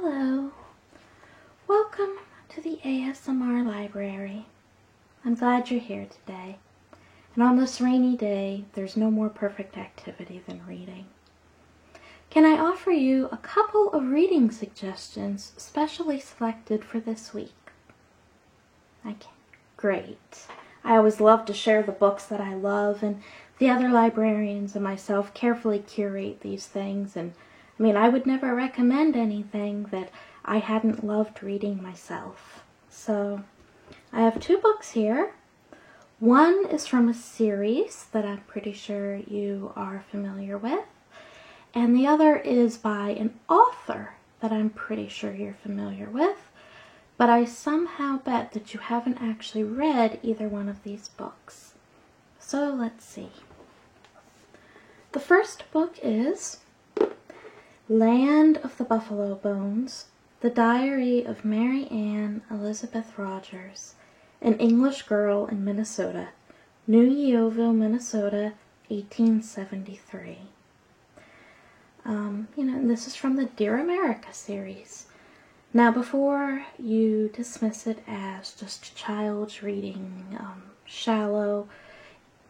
Hello. Welcome to the ASMR library. I'm glad you're here today. And on this rainy day, there's no more perfect activity than reading. Can I offer you a couple of reading suggestions specially selected for this week? I can. Great. I always love to share the books that I love, and the other librarians and myself carefully curate these things. And I would never recommend anything that I hadn't loved reading myself. So I have two books here. One is from a series that I'm pretty sure you are familiar with, and the other is by an author that I'm pretty sure you're familiar with, but I somehow bet that you haven't actually read either one of these books. So let's see. The first book is Land of the Buffalo Bones, The Diary of Mary Ann Elizabeth Rogers, an English girl in Minnesota, New Yeovil, Minnesota, 1873. This is from the Dear America series. Now, before you dismiss it as just child's reading, shallow,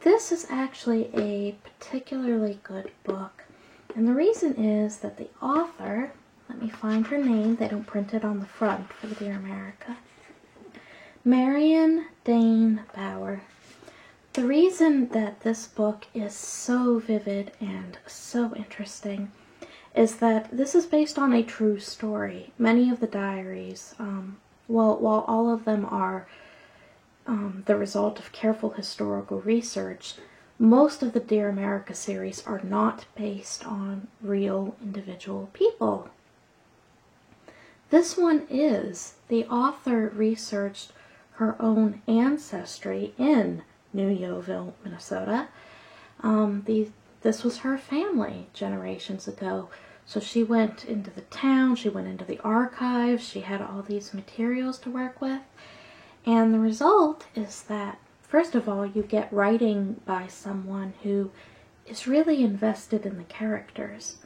this is actually a particularly good book. And the reason is that the author, let me find her name, they don't print it on the front for the Dear America, Marion Dane Bower. The reason that this book is so vivid and so interesting is that this is based on a true story. Many of the diaries, while all of them are the result of careful historical research, most of the Dear America series are not based on real individual people. This one is. The author researched her own ancestry in New Yeovil, Minnesota. This was her family generations ago. So she went into the town, she went into the archives, she had all these materials to work with. And the result is that, first of all, you get writing by someone who is really invested in the characters.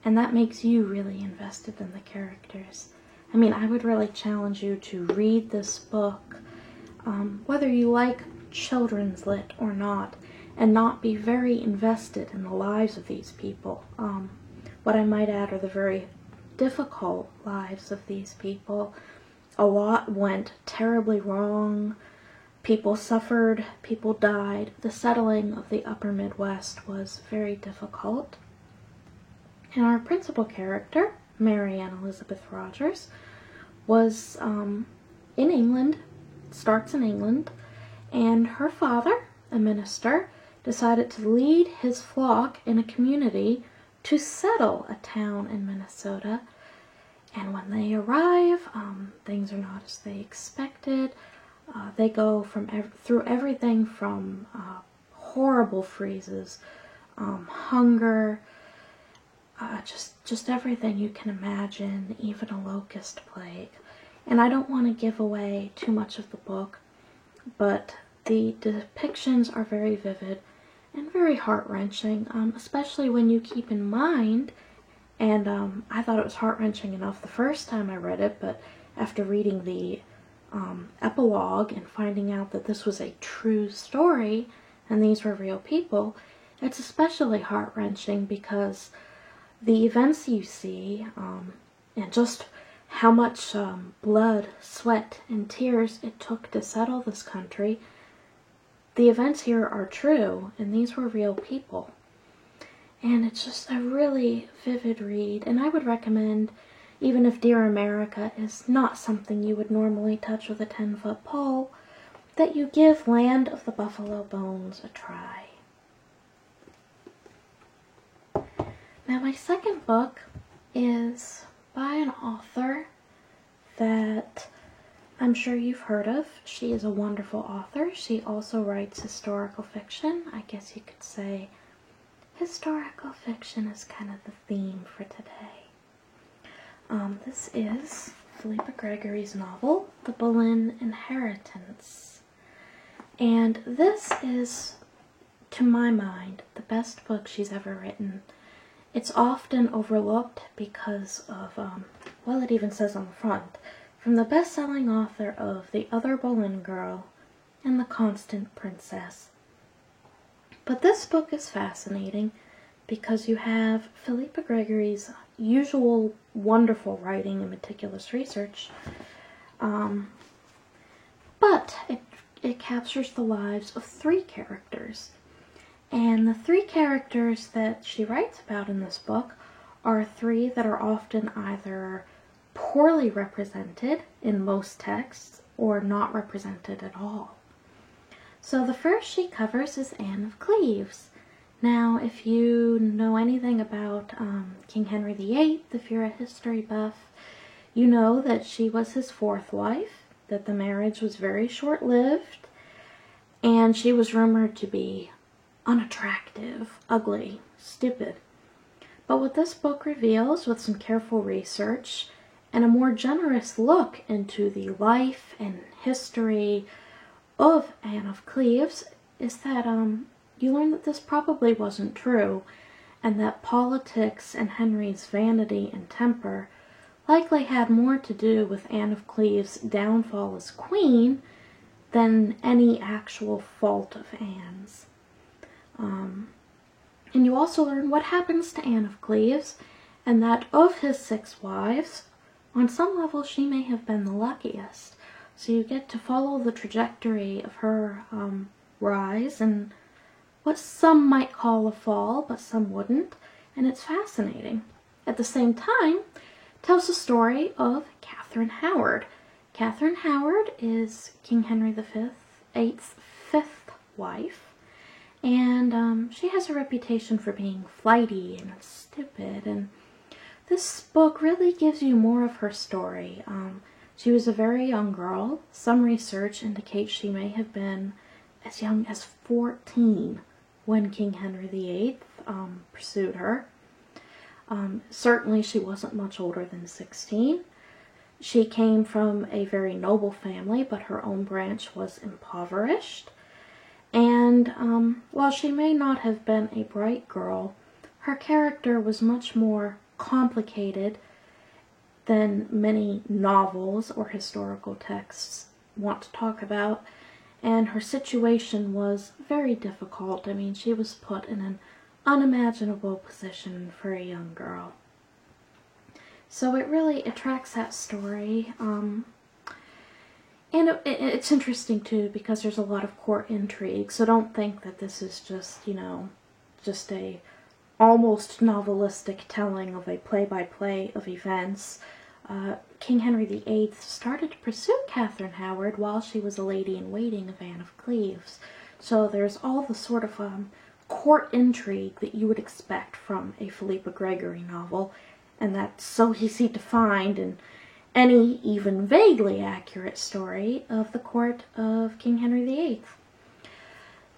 And that makes you really invested in the characters. I would really challenge you to read this book, whether you like children's lit or not, and not be very invested in the lives of these people. What I might add are the very difficult lives of these people. A lot went terribly wrong. People suffered, people died. The settling of the upper Midwest was very difficult. And our principal character, Mary Ann Elizabeth Rogers, was in England, starts in England, and her father, a minister, decided to lead his flock in a community to settle a town in Minnesota. And when they arrive, things are not as they expected. They go through everything from horrible freezes, hunger, just everything you can imagine, even a locust plague. And I don't want to give away too much of the book, but the depictions are very vivid and very heart-wrenching, especially when you keep in mind, and I thought it was heart-wrenching enough the first time I read it, but after reading the epilogue and finding out that this was a true story and these were real people, it's especially heart-wrenching because the events you see, and just how much blood, sweat, and tears it took to settle this country, the events here are true, and these were real people. And it's just a really vivid read, and I would recommend, even if Dear America is not something you would normally touch with a 10-foot pole, that you give Land of the Buffalo Bones a try. Now, my second book is by an author that I'm sure you've heard of. She is a wonderful author. She also writes historical fiction. I guess you could say historical fiction is kind of the theme for today. This is Philippa Gregory's novel, The Boleyn Inheritance. And this is, to my mind, the best book she's ever written. It's often overlooked because of, well, it even says on the front, from the best-selling author of The Other Boleyn Girl and The Constant Princess. But this book is fascinating because you have Philippa Gregory's usual wonderful writing and meticulous research, but it captures the lives of 3 characters. And the 3 characters that she writes about in this book are 3 that are often either poorly represented in most texts or not represented at all. So the first she covers is Anne of Cleves. Now, if you know anything about King Henry VIII, if you're a history buff, you know that she was his 4th wife, that the marriage was very short-lived, and she was rumored to be unattractive, ugly, stupid. But what this book reveals, with some careful research and a more generous look into the life and history of Anne of Cleves, is that you learn that this probably wasn't true, and that politics and Henry's vanity and temper likely had more to do with Anne of Cleves' downfall as queen than any actual fault of Anne's. And you also learn what happens to Anne of Cleves, and that of his 6 wives, on some level she may have been the luckiest. So you get to follow the trajectory of her rise and what some might call a fall, but some wouldn't, and it's fascinating. At the same time, it tells the story of Catherine Howard. Catherine Howard is King Henry VIII's 5th wife, and she has a reputation for being flighty and stupid, and this book really gives you more of her story. She was a very young girl. Some research indicates she may have been as young as 14 when King Henry VIII pursued her. Certainly she wasn't much older than 16. She came from a very noble family, but her own branch was impoverished. And while she may not have been a bright girl, her character was much more complicated than many novels or historical texts want to talk about, and her situation was very difficult. I mean, she was put in an unimaginable position for a young girl. So it really attracts that story, and it's interesting too because there's a lot of court intrigue, so don't think that this is just, you know, just a almost novelistic telling of a play-by-play of events. King Henry VIII started to pursue Catherine Howard while she was a lady-in-waiting of Anne of Cleves. So there's all the sort of court intrigue that you would expect from a Philippa Gregory novel, and that's so easy to find in any even vaguely accurate story of the court of King Henry VIII.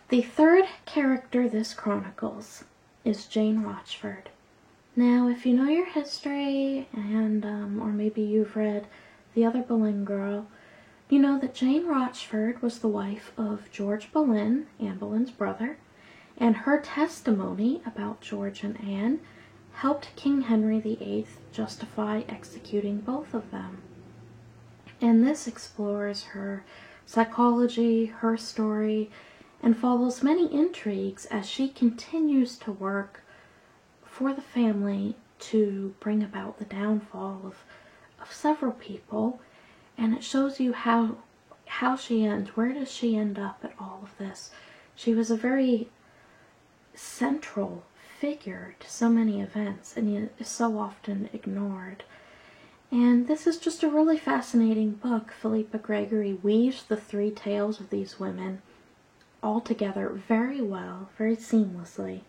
The 3rd character this chronicles is Jane Rochford. Now, if you know your history, and or maybe you've read The Other Boleyn Girl, you know that Jane Rochford was the wife of George Boleyn, Anne Boleyn's brother, and her testimony about George and Anne helped King Henry VIII justify executing both of them. And this explores her psychology, her story, and follows many intrigues as she continues to work for the family to bring about the downfall of several people, and it shows you how she ends. Where does she end up at all of this? She was a very central figure to so many events, and is so often ignored. And this is just a really fascinating book. Philippa Gregory weaves the 3 tales of these women all together very well, very seamlessly.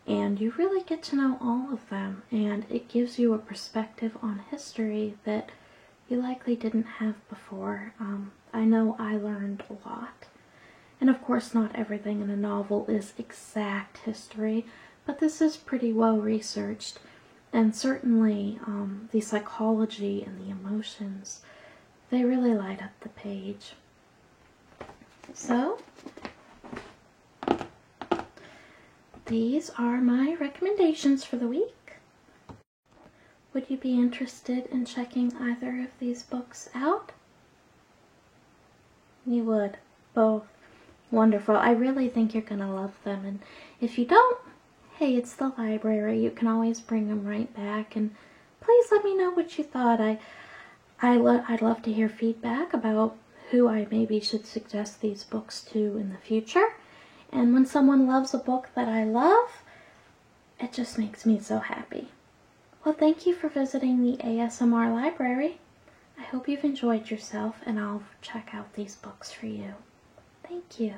And you really get to know all of them, and it gives you a perspective on history that you likely didn't have before. I know I learned a lot. And of course not everything in a novel is exact history, but this is pretty well researched, and certainly the psychology and the emotions, they really light up the page. So, these are my recommendations for the week. Would you be interested in checking either of these books out? You would. Both. Wonderful. I really think you're going to love them. And if you don't, hey, it's the library. You can always bring them right back. And please let me know what you thought. I'd love to hear feedback about who I maybe should suggest these books to in the future. And when someone loves a book that I love, it just makes me so happy. Well, thank you for visiting the ASMR library. I hope you've enjoyed yourself, and I'll check out these books for you. Thank you.